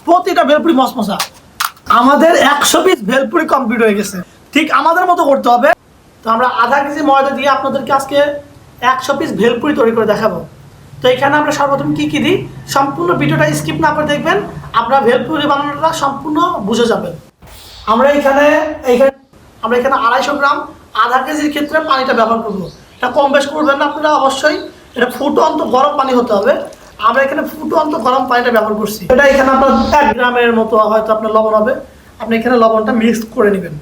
প্রতিটা ভেলপুরি মশমশা। আমাদের 100 piece bhelpuri complete হয়ে গেছে। ঠিক আমাদের মতো করতে হবে। তো আমরা আধা কেজি ময়দা দিয়ে আপনাদেরকে আজকে 100 পিস ভেলপুরি তৈরি করে দেখাবো। তো এখানে আমরা সর্বপ্রথম কী কী দিই সম্পূর্ণ ভিডিওটা স্কিপ না করে দেখবেন, আপনারা ভেলপুরি বানানোটা সম্পূর্ণ বুঝে যাবেন। আমরা এখানে 250 গ্রাম আধা কেজির ক্ষেত্রে পানিটা ব্যবহার করবো। এটা কম বেশ করবেন না আপনারা, অবশ্যই এটা ফুটন্ত গরম পানি হতে হবে। আমরা এখানে ফুটন্ত গরম পানিটা ব্যবহার করছি। এটা এখানে আপনার 1 গ্রামের মতো হয়তো আপনার লবণ হবে, আপনি এখানে লবণটা মিক্স করে নেবেন।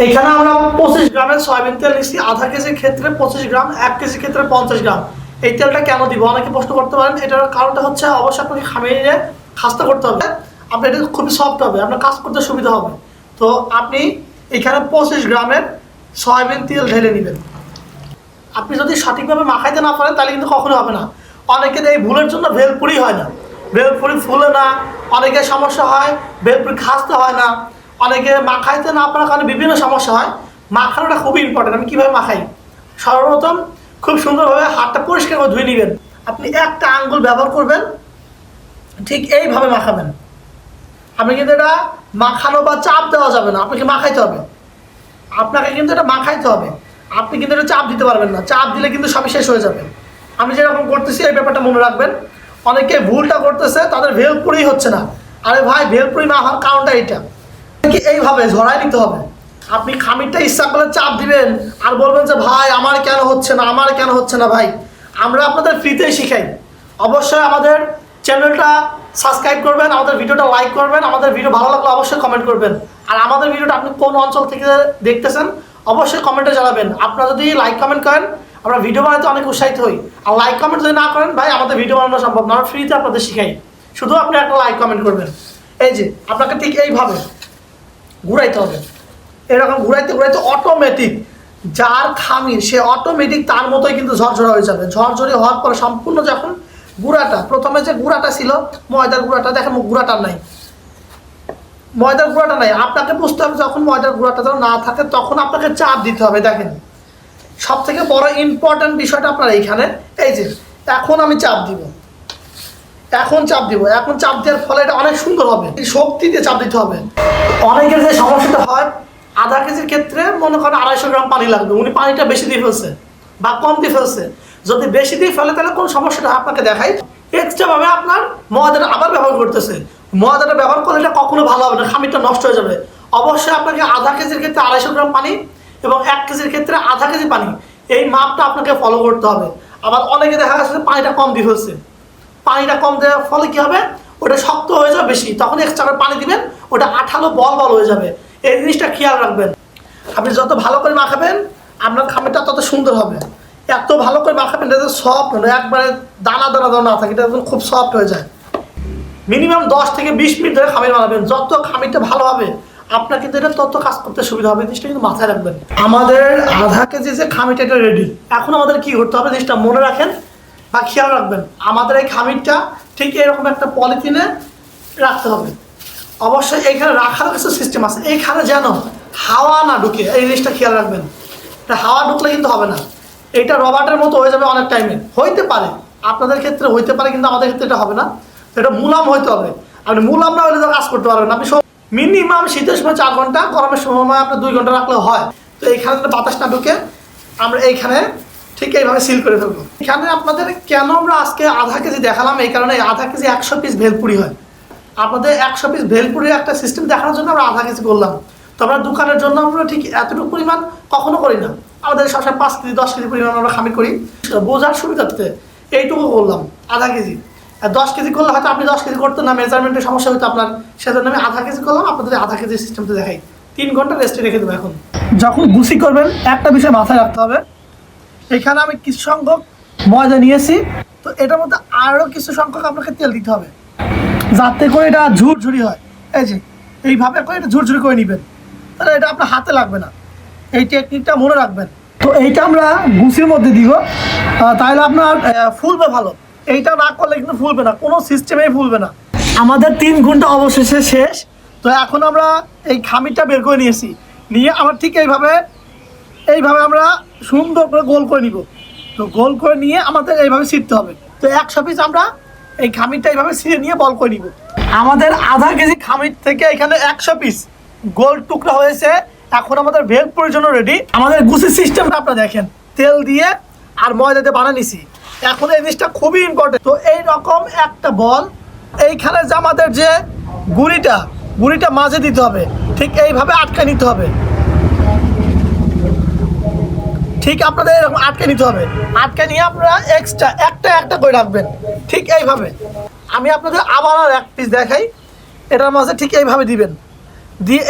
এখানে আমরা 25 গ্রামের সয়াবিন তেল নিচ্ছি। আধা কেজির ক্ষেত্রে 25 গ্রাম, 1 কেজির ক্ষেত্রে 50 গ্রাম। এই তেলটা কেন দিব অনেকে প্রশ্ন করতে পারেন। এটার কারণটা হচ্ছে অবশ্যই আপনাকে খামিয়ে খাস্তা করতে হবে, আপনার এটা খুবই সফট হবে, আপনার কাজ করতে সুবিধা হবে। তো আপনি এখানে 25 গ্রামের সয়াবিন তেল ঢেলে নেবেন। আপনি যদি সঠিকভাবে মাখাইতে না পারেন তাহলে কিন্তু কখনো হবে না। অনেকের এই ভুলের জন্য ভেলপুরি হয় না, ভেলপুরি ফুলে না, অনেকের সমস্যা হয়, ভেলপুরি খাসতে হয় না, অনেকে মাখাইতে না পারার কারণে বিভিন্ন সমস্যা হয়। মাখানোটা খুবই ইম্পর্টেন্ট। আমি কীভাবে মাখাই, সর্বপ্রথম খুব সুন্দরভাবে হাতটা পরিষ্কার করে ধুয়ে নেবেন। আপনি একটা আঙ্গুল ব্যবহার করবেন, ঠিক এইভাবে মাখাবেন। আপনি কিন্তু এটা মাখানো বা চাপ দেওয়া যাবে না, আপনাকে মাখাইতে হবে। আপনাকে কিন্তু এটা মাখাইতে হবে, আপনি কিন্তু এটা চাপ দিতে পারবেন না। চাপ দিলে কিন্তু সবই শেষ হয়ে যাবে। আমি যেরকম করতেছি এই ব্যাপারটা মনে রাখবেন। অনেকে ভুলটা করতেছে, তাদের ভেলপুরি হচ্ছে না। আরে ভাই, ভেলপুরি না হওয়ার কারণটা এইটা কি, এইভাবে ঝরাই নিতে হবে। আপনি খামিরটা ইচ্ছা করলে চাপ দিবেন আর বলবেন যে ভাই আমার কেন হচ্ছে না, আমার কেন হচ্ছে না। ভাই, আমরা আপনাদের ফ্রিতেই শিখাই। অবশ্যই আমাদের চ্যানেলটা সাবস্ক্রাইব করবেন, আমাদের ভিডিওটা লাইক করবেন, আমাদের ভিডিও ভালো লাগলে অবশ্যই কমেন্ট করবেন। আর আমাদের ভিডিওটা আপনি কোন অঞ্চল থেকে দেখতেছেন অবশ্যই কমেন্টে জানাবেন। আপনারা যদি লাইক কমেন্ট করেন আমরা ভিডিও বানাতে অনেক উৎসাহিত হই। আর লাইক কমেন্ট যদি না করেন ভাই, আমাদের ভিডিও বানানো সম্ভব না। আমরা ফ্রিতে আপনাদের শিখাই, শুধু আপনি একটা লাইক কমেন্ট করবেন। এই যে আপনাকে ঠিক এইভাবে ঘুরাইতে হবে, এরকম ঘুরাইতে ঘুরাইতে অটোমেটিক যার খামির সে অটোমেটিক তার মতোই কিন্তু ঝরঝরা হয়ে যাবে। ঝরঝরে হওয়ার পরে সম্পূর্ণ যখন গুঁড়াটা, প্রথমে যে গুঁড়াটা ছিল ময়দার গুঁড়াটা, দেখেন গুঁড়াটা নাই, ময়দার গুঁড়াটা নাই। আপনাকে বুঝতে হবে যখন ময়দার গুঁড়াটা যখন না থাকে তখন আপনাকে চাপ দিতে হবে। দেখেন সব থেকে বড় ইম্পর্টেন্ট বিষয়টা আপনার এইখানে, এই যে এখন আমি চাপ দিব, এখন চাপ দিব, এখন চাপ দেওয়ার ফলে এটা অনেক সুন্দর হবে। শক্তি দিয়ে চাপ দিতে হবে। অনেকের যে সমস্যাটা হয়, আধা কেজির ক্ষেত্রে মনে করেন 250 গ্রাম পানি লাগবে, উনি পানিটা বেশি দিয়ে ফেলছে বা কম দিয়ে ফেলছে। যদি বেশি দিয়ে ফেলে তাহলে কোন সমস্যাটা আপনাকে দেখাই, এক্সট্রাভাবে আপনার ময়দাটা আবার ব্যবহার করতেছে। ময়দাটা ব্যবহার করলে এটা কখনো ভালো হবে না, খামিরটা নষ্ট হয়ে যাবে। অবশ্যই আপনাকে আধা কেজির ক্ষেত্রে 250 গ্রাম পানি এবং 1 কেজির ক্ষেত্রে আধা কেজি পানি, এই মাপটা আপনাকে ফলো করতে হবে। আবার অনেকে দেখা যাচ্ছে পানিটা কম দিয়ে ফেলছে, পানিটা কম দেওয়ার ফলে কী হবে, ওটা শক্ত হয়ে যাবে বেশি, তখন এক্সট্রা পানি দিবেন, ওটা আঠালো বল বল হয়ে যাবে। এই জিনিসটা খেয়াল রাখবেন। আপনি যত ভালো করে মাখাবেন আপনার খামিরটা তত সুন্দর হবে। এত ভালো করে মাখাবেন এটা সফট হবে, একবারে দানা দানা দানা না থাকে, এটা খুব সফট হয়ে যায়। মিনিমাম 10 থেকে 20 মিনিট ধরে খামির বানাবেন। যত খামিরটা ভালো হবে আপনার কিন্তু এটা তত কাজ করতে সুবিধা হবে। জিনিসটা কিন্তু মাথায় রাখবেন। আমাদের আধা কেজি যে খামিরটা এটা রেডি। এখন আমাদের কি করতে হবে জিনিসটা মনে রাখেন বা খেয়াল রাখবেন। আমাদের এই খামিরটা ঠিক এরকম একটা পলিথিনে রাখতে হবে। অবশ্যই এইখানে রাখার কিছু সিস্টেম আছে, এইখানে যেন হাওয়া না ঢুকে, এই জিনিসটা খেয়াল রাখবেন। এটা হাওয়া ঢুকলে কিন্তু হবে না, এটা রবার্টের মতো হয়ে যাবে অনেক টাইমে। হইতে পারে আপনাদের ক্ষেত্রে হইতে পারে, কিন্তু আমাদের ক্ষেত্রে এটা হবে না। এটা মুলাম হইতে হবে। আপনি মুলাম না হলে তো কাজ করতে পারবেন। আপনি মিনিমাম শীতের সময় 4 ঘন্টা, গরমের সময় আপনার 2 ঘন্টা রাখলে হয়। তো এইখানে বাতাস না ঢুকে আমরা এইখানে ঠিক এইভাবে সিল করে ফেলবো। এখানে আপনাদের কেন আমরা আজকে আধা কেজি দেখালাম, এই কারণে আধা কেজি 100 পিস ভেলপুরি হয়। আপনাদের 100 পিস ভেলপুরির একটা সিস্টেম দেখানোর জন্য আমরা আধা কেজি করলাম। তো আমরা দোকানের জন্য আমরা ঠিক এতটুকু পরিমাণ কখনো করি না। আমাদের সবসময় 5 কেজি 10 কেজি পরিমাণ আমরা খামির করি। বোঝার সুবিধার্থে এইটুকু করলাম আধা কেজি। আর 10 কেজি করলে হয়তো আপনি 10 কেজি করতেন না, মেজারমেন্টের সমস্যা হতো আপনার, সেজন্য আমি আধা কেজি করলাম। আপনাদের আধা কেজি সিস্টেমটা দেখাই। 3 ঘন্টা রেস্টে রেখে দেবো। এখন যখন গুছি করবেন একটা বিষয় মাথায় রাখতে হবে, এখানে আমি কিছু সংখ্যক ময়দা নিয়েছি, তো এটার মধ্যে আরও কিছু সংখ্যক আপনাকে তেল দিতে হবে যাতে করে এটা ঝুরঝুরি হয়। এই যে এইভাবে করে এটা ঝুরঝুরি করে নেবেন, তাহলে এটা আপনার হাতে লাগবে না। এই টেকনিকটা মনে রাখবেন। তো এইটা আমরা গুছির মধ্যে দিব, তাহলে আপনার ফুলবে ভালো। এইটা না করলে কিন্তু ফুলবে না, কোনো সিস্টেমেই ফুলবে না। আমাদের 3 ঘন্টা অবশেষে শেষ। তো এখন আমরা এই খামিরটা বের করে নিয়েছি, নিয়ে আমরা ঠিক এইভাবে আমরা সুন্দর করে গোল করে নিব। তো গোল করে নিয়ে আমাদের এইভাবে ছিটতে হবে। তো 100 পিস আমরা এই খামিরটা এইভাবে ছিঁড়ে নিয়ে বল করে নিব। আমাদের আধা কেজি খামির থেকে এখানে 100 পিস গোল টুকরা হয়েছে। এখন আমাদের ভেলপুরির জন্য রেডি। আমাদের গুছির সিস্টেমটা আপনারা দেখেন, তেল দিয়ে আর ময়দা দিয়ে বানিয়ে নিছি। এখন এই জিনিসটা খুবই ইম্পর্টেন্ট। তো এই রকম একটা বল এইখানে যে আমাদের যে গুড়িটা মাঝে দিতে হবে, ঠিক এইভাবে আটকে নিতে হবে। ঠিক আপনাদের এরকম আটকে নিতে হবে। আটকে নিয়ে আপনারা এক্সট্রা একটা করে রাখবেন ঠিক এইভাবে। আমি আপনাদের আবার আর এক পিস দেখাই। এটার মাঝে ঠিক এইভাবে দিবেন, দিয়ে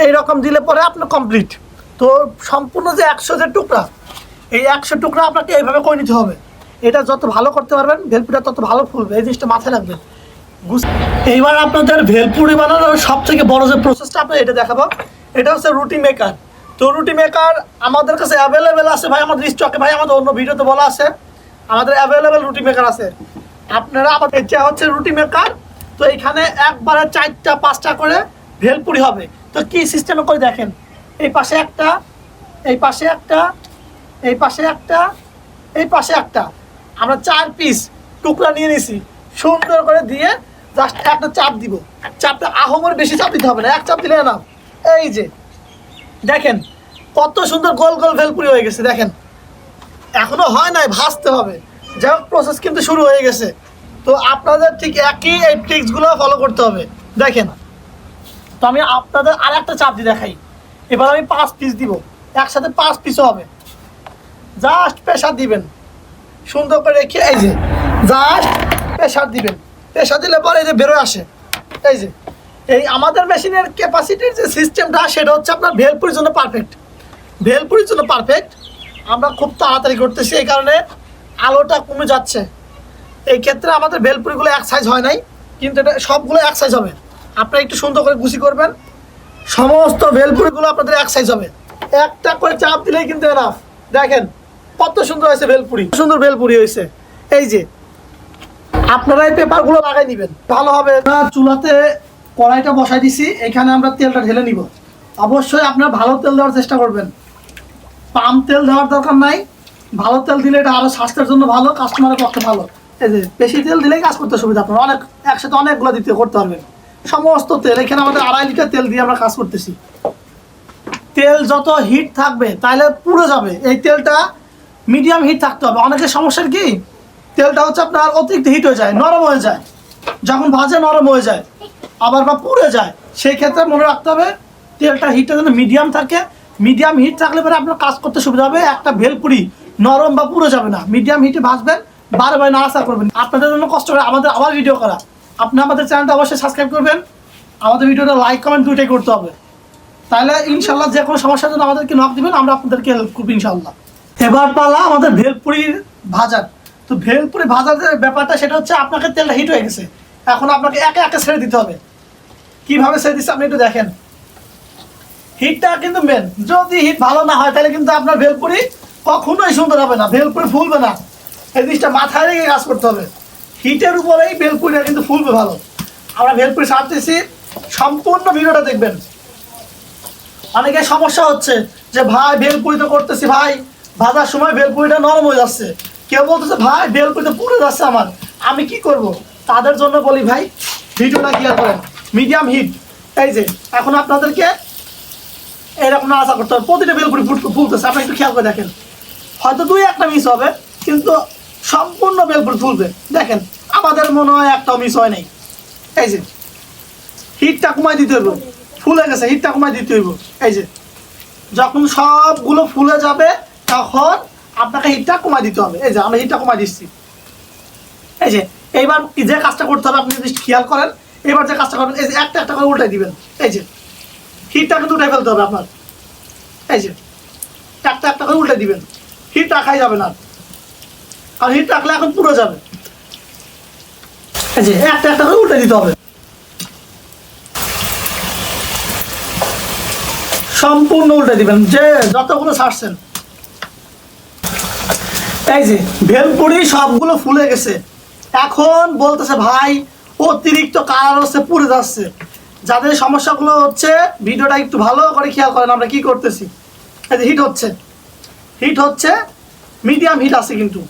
এইরকম দিলে পরে আপনার কমপ্লিট। তো সম্পূর্ণ যে 100 যে টুকরা, এই 100 টুকরা আপনাকে এইভাবে করে নিতে হবে। এটা যত ভালো করতে পারবেন ভেলপুরিটা তত ভালো ফুলবে, এই জিনিসটা মাথায় রাখবেন। এইবার আপনাদের ভেলপুরি বানানোর সব থেকে বড় যে প্রসেসটা আপনার এটা দেখাবো, এটা হচ্ছে রুটি মেকার। তো রুটি মেকার আমাদের কাছে অ্যাভেলেবেল আছে ভাই, আমাদের স্টকে ভাই, আমাদের অন্য ভিডিওতে বলা আছে আমাদের অ্যাভেলেবেল রুটি মেকার আছে। আপনারা আমাদের যা হচ্ছে রুটি মেকার। তো এইখানে একবারে 4টা 5টা করে ভেলপুরি হবে। তো কি সিস্টেমে করে দেখেন, এই পাশে একটা, এই পাশে একটা, এই পাশে একটা, এই পাশে একটা, আমরা 4 পিস টুকরা নিয়ে নিছি। সুন্দর করে দিয়ে জাস্ট একটা চাপ দিব। চাপটা আহমর বেশি চাপ দিতে হবে না, এক চাপ দিলে না। এই যে দেখেন কত সুন্দর গোল গোল ভেলপুরি হয়ে গেছে। দেখেন এখনো হয় নাই, ভাজতে হবে। যাই হোক প্রসেস কিন্তু শুরু হয়ে গেছে। তো আপনাদের ঠিক একই এই ট্রিক্সগুলো ফলো করতে হবে। দেখেন, তো আমি আপনাদের আর একটা চাপ দিয়ে দেখাই। এবার আমি 5 পিস দিব, একসাথে 5 পিসও হবে। জাস্ট প্রেশার দিবেন সুন্দর করে রেখে, এই যে জাস্ট প্রেশার দিবেন। প্রেশার দিলে পরে এই যে বেরোয় আসে। এই যে এই আমাদের মেশিনের ক্যাপাসিটির যে সিস্টেমটা, সেটা হচ্ছে আপনার ভেলপুরির জন্য পারফেক্ট। ভেলপুরির জন্য পারফেক্ট। আমরা খুব তাড়াতাড়ি করতেছি, এই কারণে আলোটা কমে যাচ্ছে। এই ক্ষেত্রে আমাদের ভেলপুরিগুলো এক সাইজ হয় নাই, কিন্তু এটা সবগুলো এক সাইজ হবে। আপনারা একটু সুন্দর করে গুছি করবেন, সমস্ত ভেলপুরিগুলো আপনাদের এক সাইজ হবে। একটা করে চাপ দিলেই কিন্তু এনাফ। দেখেন কত সুন্দর হয়েছে ভেলপুরি, সুন্দর ভেলপুরি হয়েছে। এই যে আপনারা এই পেপারগুলো লাগাই নেবেন ভালো হবে। চুলাতে কড়াইটা বসাই দিছি, এখানে আমরা তেলটা ঢেলে নিব। অবশ্যই আপনারা ভালো তেল দেওয়ার চেষ্টা করবেন, পাম তেল দেওয়ার দরকার নাই। ভালো তেল দিলে এটা আরও স্বাস্থ্যের জন্য ভালো, কাস্টমারের পক্ষে ভালো। এই যে বেশি তেল দিলেই কাজ করতে সুবিধা, আপনার অনেক একসাথে অনেকগুলো করতে পারবেন। সমস্ত তেল এখানে আমাদের 2.5 লিটার তেল দিয়ে আমরা কাজ করতেছি। তেল যত হিট থাকবে তাহলে পুড়ে যাবে। এই তেলটা মিডিয়াম হিট থাকতে হবে। অনেকের সমস্যার কি, তেলটা হচ্ছে আপনার অতিরিক্ত হিট হয়ে যায়, নরম হয়ে যায়, যখন ভাজে নরম হয়ে যায়, আবার বা পুড়ে যায়। সেই ক্ষেত্রে মনে রাখতে হবে তেলটা হিটটা যেন মিডিয়াম থাকে। মিডিয়াম হিট থাকলে পরে আপনার কাজ করতে সুবিধা হবে। একটা ভেলপুরি নরম বা পুড়ে যাবে না। মিডিয়াম হিটে ভাজবেন, বারবার নাড়াচাড়া করবেন। আপনাদের জন্য কষ্ট করে আমাদের আবার ভিডিও করা। আপনি আমাদের চ্যানেলটা অবশ্যই সাবস্ক্রাইব করবেন, আমাদের ভিডিওটা লাইক কমেন্ট দুইটাই করতে হবে। তাহলে ইনশাল্লাহ যে কোনো সমস্যার জন্য আমাদেরকে নক দিবেন, আমরা আপনাদেরকে হেল্প করবো ইনশাল্লাহ। এবার পালা আমাদের ভেলপুরির ভাজার। তো ভেলপুরি ভাজার যে ব্যাপারটা, সেটা হচ্ছে আপনাকে তেলটা হিট হয়ে গেছে, এখন আপনাকে একে একে ছেড়ে দিতে হবে। কীভাবে ছেড়ে দিচ্ছে আপনি একটু দেখেন। হিটটা কিন্তু মেন। যদি হিট ভালো না হয় তাহলে কিন্তু আপনার ভেলপুরি কখনোই সুন্দর হবে না, ভেলপুরি ফুলবে না। এই জিনিসটা মাথায় রেখে কাজ করতে হবে। হিটের উপরেই ভেলপুরিটা কিন্তু ফুলবে ভালো। আমরা ভেলপুরি ছাড়তেছি, সম্পূর্ণ ভিডিওটা দেখবেন। অনেকে সমস্যা হচ্ছে যে ভাই ভেলপুরি তো করতেছি, ভাই ভাজার সময় ভেলপুরিটা নরম হয়ে যাচ্ছে। কেউ বলতেছে ভাই ভেলপুরিটা পুড়ে যাচ্ছে আমার, আমি কি করব? তাদের জন্য বলি ভাই ভিডিওটা ক্লিয়ার করেন, মিডিয়াম হিট। এই যে এখন আপনাদেরকে এইরকম আশা করতে হবে। প্রতিটা ভেলপুরি ফুলতেছে, আপনি একটু খেয়াল করে দেখেন। হয়তো 2-1টা মিস হবে, কিন্তু সম্পূর্ণ ভেলপুরি ফুলবে। দেখেন আমাদের মনে হয় একটাও মিস হয় নাই। এই যে হিটটা কমাই দিতে হইব, ফুলে গেছে, হিটটা কমাই দিতে হইব। এই যে যখন সবগুলো ফুলে যাবে তখন আপনাকে হিটটা কমাই দিতে হবে। এই যে আমরা হিটটা কমাই দিচ্ছি। এই যে এইবার যে কাজটা করতে হবে আপনি যদি খেয়াল করেন, এবার যে কাজটা করবেন, এই যে একটা একটা করে উল্টাই দিবেন। এই যে হিটটা কিন্তু উঠাই ফেলতে হবে আপনার। এই যে একটা একটা করে উল্টে দিবেন, হিট রাখাই যাবে না, আর হিট রাখলে এখন পুরো যাবে। এই যে একটা একটা করে উল্টে দিতে হবে, সম্পূর্ণ উল্টে দিবেন যে যতগুলো ছাড়ছেন। এই যে ভেলপুরি সবগুলো ফুলে গেছে। এখন বলতেছে ভাই অতিরিক্ত কালার হচ্ছে, পুড়ে যাচ্ছে। যাদের সমস্যাগুলো হচ্ছে ভিডিওটা একটু ভালো করে খেয়াল করেন আমরা কি করতেছি। এই যে হিট হচ্ছে, মিডিয়াম হিট আছে, কিন্তু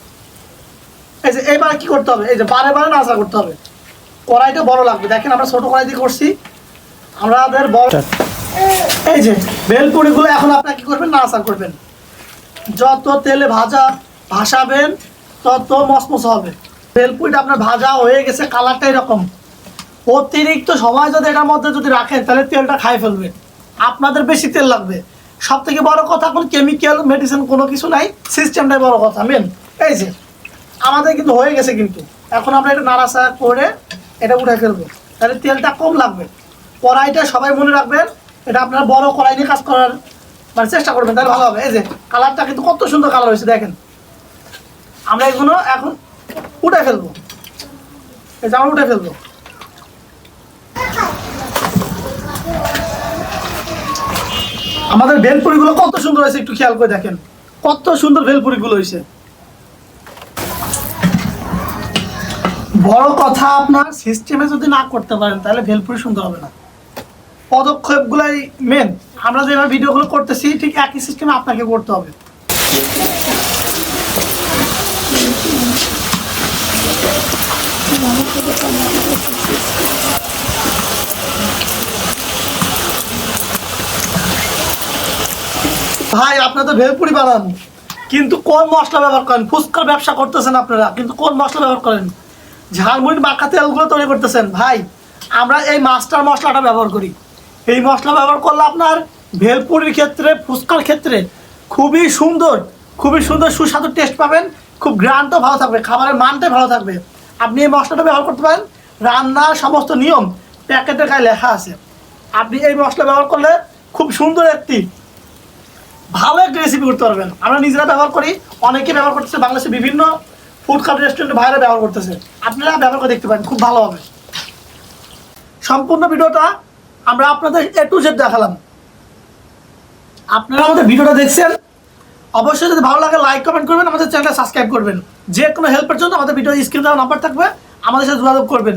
এই যে এইবার কি করতে হবে, এই যে বারে বারে নাড়াচাড়া করতে হবে। কড়াইটা বড় লাগবে, দেখেন আমরা ছোট কড়াই দিয়ে করছি, আমাদের বড়। এই যে ভেলপুরিগুলো এখন আপনারা কি করবেন, নাড়াচাড়া করবেন। যত তেলে ভাসাবেন তত মসমস হবে। ভেলপুরিটা আপনার ভাজা হয়ে গেছে, কালারটা এরকম। অতিরিক্ত সময় যদি এটার মধ্যে যদি রাখেন তাহলে তেলটা খাই ফেলবে, আপনাদের বেশি তেল লাগবে। সব থেকে বড় কথা, এখন কেমিক্যাল মেডিসিন কোনো কিছু নাই, সিস্টেমটাই বড় কথা মেন। এই যে আমাদের কিন্তু হয়ে গেছে, কিন্তু এখন আমরা এটা নাড়াচাড়া করে এটা উঠে ফেলবো, তাহলে তেলটা কম লাগবে। কড়াইটা সবাই মনে রাখবেন, এটা আপনারা বড় কড়াই নিয়ে কাজ করার মানে চেষ্টা করবেন, তাহলে ভালো হবে। এই যে কালারটা কিন্তু কত সুন্দর কালার হয়েছে দেখেন। আমরা এগুলো এখন উঠে ফেলবো, এই যে আমরা উঠে ফেলবো। আমাদের ভেলপুরিগুলো কত সুন্দর হয়েছে, একটু খেয়াল করে দেখেন কত সুন্দর ভেলপুরিগুলো হয়েছে। বড় কথা, আপনার সিস্টেমে যদি না করতে পারেন তাহলে ভেলপুরি সুন্দর হবে না। পদক্ষেপগুলাই মেন। আমরা যেভাবে ভিডিওগুলো করতেছি ঠিক একই সিস্টেমে আপনাকে করতে হবে। ভাই আপনারা তো ভেলপুরি বানান, কিন্তু কোন মশলা ব্যবহার করেন? ফুচকার ব্যবসা করতেছেন আপনারা, কিন্তু কোন মশলা ব্যবহার করেন? ঝালমুড়ি মাখা তেলগুলো তৈরি করতেছেন। ভাই আমরা এই মাস্টার মশলাটা ব্যবহার করি। এই মশলা ব্যবহার করলে আপনার ভেলপুরির ক্ষেত্রে, ফুচকার ক্ষেত্রে খুবই সুন্দর সুস্বাদু টেস্ট পাবেন। খুব গ্রানটাও ভালো থাকবে, খাবারের মানটাই ভালো থাকবে। আপনি এই মশলাটা ব্যবহার করতে পারেন, রান্নার সমস্ত নিয়ম প্যাকেটের গায়ে লেখা আছে। আপনি এই মশলা ব্যবহার করলে খুব সুন্দর একটি ভালো একটা রেসিপি করতে পারবেন। আমরা নিজেরা ব্যবহার করি, অনেকে ব্যবহার করতেছে, বাংলাদেশে বিভিন্ন ফুড কার্ট রেস্টুরেন্টে ভাইরা ব্যবহার করতেছে। আপনারা ব্যবহার করে দেখতে পারেন, খুব ভালো হবে। সম্পূর্ণ ভিডিওটা আমরা আপনাদের A to Z দেখালাম। আপনারা আমাদের ভিডিওটা দেখছেন, অবশ্যই যদি ভালো লাগে লাইক কমেন্ট করবেন, আমাদের চ্যানেলটা সাবস্ক্রাইব করবেন। যে কোনো হেল্পের জন্য আমাদের ভিডিও স্ক্রিনে দেওয়া নাম্বার থাকবে, আমাদের সাথে যোগাযোগ করবেন।